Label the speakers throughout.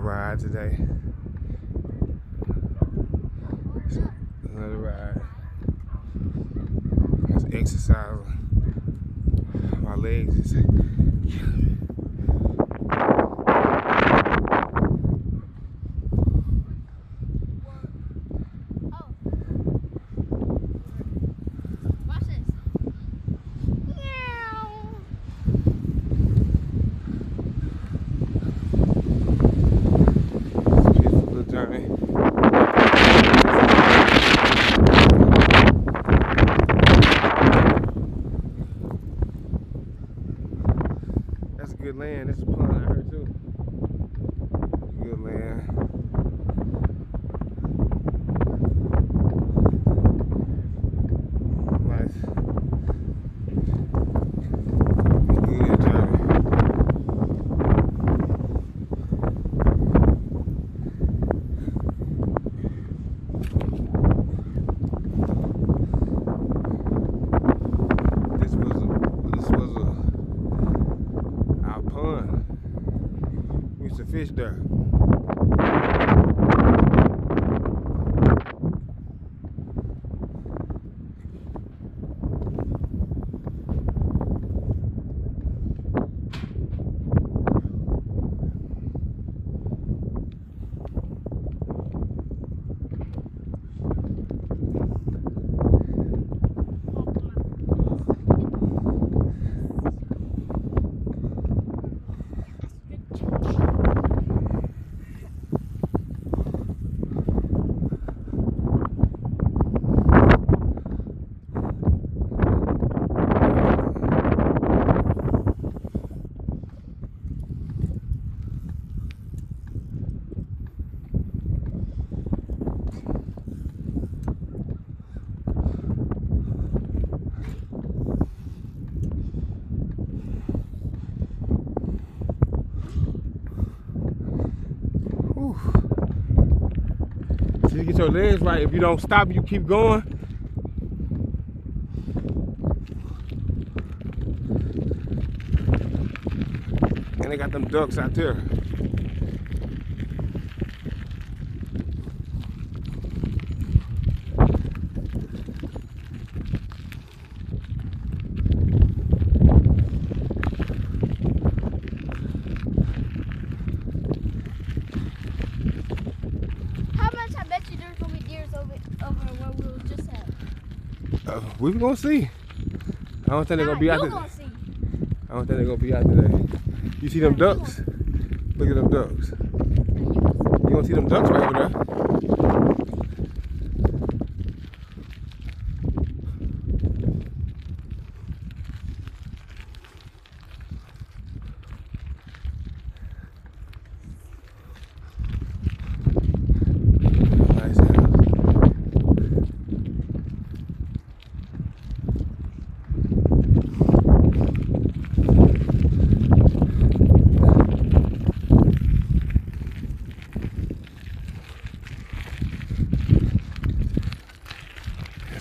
Speaker 1: ride today. Another ride. Just exercising. My legs is killing me. That's a good land. This is a pond I heard too. Good land. Nice. Good journey. This was our pond. We used to fish there. So you get your legs right. If you don't stop, you keep going. And they got them ducks out there. We gonna see. I don't think they're gonna be out today. I don't think they're gonna be out today. You see them ducks? Look at them ducks. You gonna see them ducks right over there?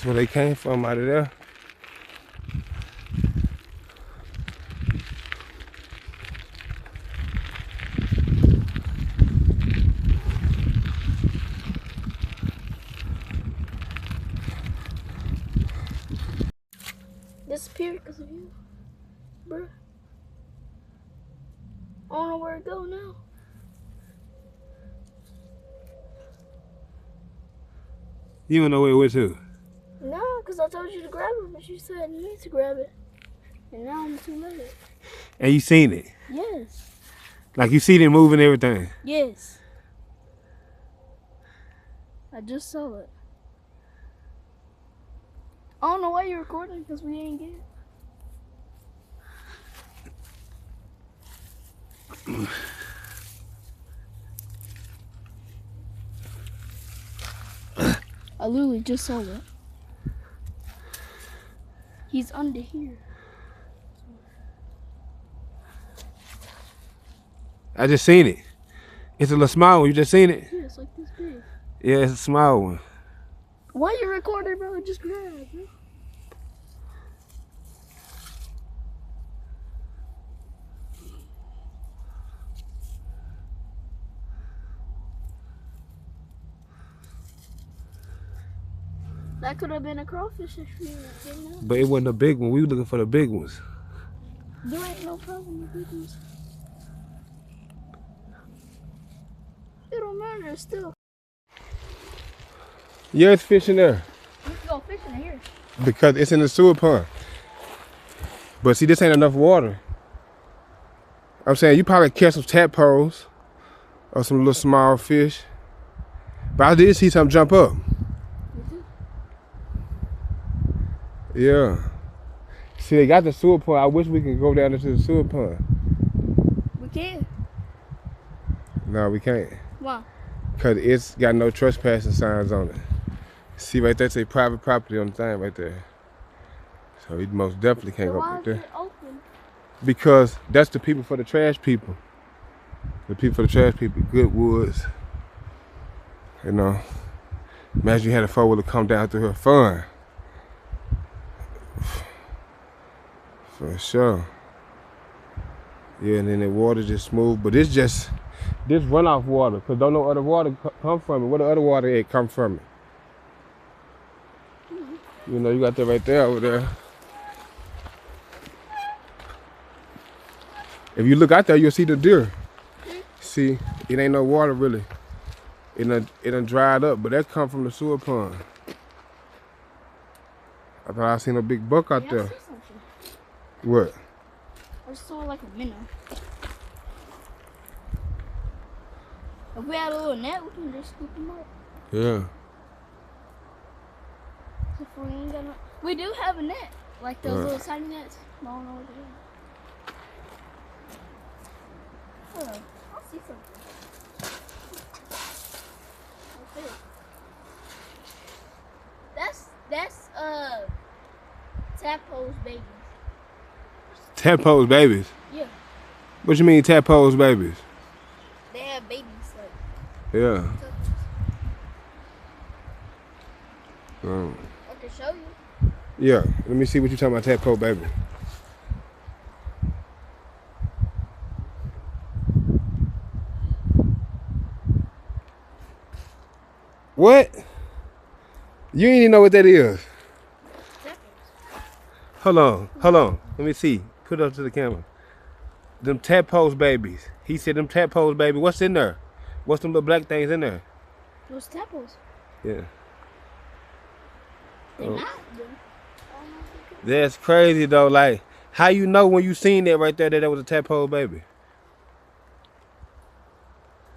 Speaker 1: Where they came from out of there.
Speaker 2: Disappeared because of you, bruh. I don't know where to go now.
Speaker 1: You don't know where it went to?
Speaker 2: No, because I told you to grab it, but you said you need to grab it. And now I'm too late.
Speaker 1: And you seen it?
Speaker 2: Yes.
Speaker 1: Like you seen it moving everything?
Speaker 2: Yes. I just saw it. I don't know why you're recording because we ain't get it. I literally just saw it. He's under here.
Speaker 1: I just seen it. It's a little small one. You just seen it?
Speaker 2: Yeah, it's like this big.
Speaker 1: Yeah, it's a small one.
Speaker 2: Why you recording, bro? Just grab it, bro. That could have been a crawfish if you didn't know.
Speaker 1: But it wasn't a big one. We were looking for the big ones.
Speaker 2: There ain't no problem with big ones. It don't matter still.
Speaker 1: Yeah, it's fish in there.
Speaker 2: We can go fishing here.
Speaker 1: Because it's in the sewer pond. But see, this ain't enough water. I'm saying you probably catch some tadpoles or some little small fish. But I did see something jump up. Yeah. See, they got the sewer pond. I wish we could go down into the sewer pond.
Speaker 2: We can.
Speaker 1: No, we can't.
Speaker 2: Why?
Speaker 1: Because it's got no trespassing signs on it. See right there, say private property on the thing right there. So we most definitely can't go up there.
Speaker 2: Open?
Speaker 1: Because that's the people for the trash people. The people for the trash people, good woods. You know, imagine you had a four-wheeler come down through here, fun. For sure. Yeah, and then the water just smooth, but it's just this runoff water, cause don't no other water come from it. Where the other water it come from it? You know, you got that right there over there. If you look out there, you'll see the deer. See, it ain't no water really. It done dried up, but that come from the sewer pond. I thought I seen a big buck out there. What?
Speaker 2: I saw like a minnow. If we had a little net, we can just scoop them up.
Speaker 1: Yeah.
Speaker 2: If we ain't got no, we do have a net, like those little tiny nets. No, over there. Oh, I see something. That's tadpoles babies.
Speaker 1: Tadpoles babies?
Speaker 2: Yeah.
Speaker 1: What you mean tadpoles babies?
Speaker 2: They have babies like.
Speaker 1: Yeah.
Speaker 2: I can show you.
Speaker 1: Yeah. Let me see what you talking about tadpole baby. What? You ain't even know what that is. Hold on. Let me see. Put it up to the camera. Them tadpoles babies. He said them tadpoles baby. What's in there? What's them little black things in there?
Speaker 2: Those tadpoles.
Speaker 1: Yeah.
Speaker 2: They're not.
Speaker 1: That's crazy though. Like, how you know when you seen that right there that was a tadpole baby?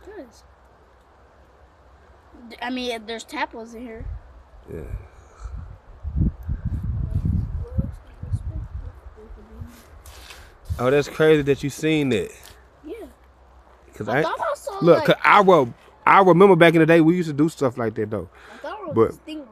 Speaker 2: Cause I mean, there's tadpoles in here.
Speaker 1: Yeah. Oh, that's crazy that you seen that.
Speaker 2: Yeah.
Speaker 1: Cause
Speaker 2: I thought I saw
Speaker 1: look,
Speaker 2: like,
Speaker 1: I remember back in the day we used to do stuff like that though.
Speaker 2: I thought it was
Speaker 1: but
Speaker 2: a stingray.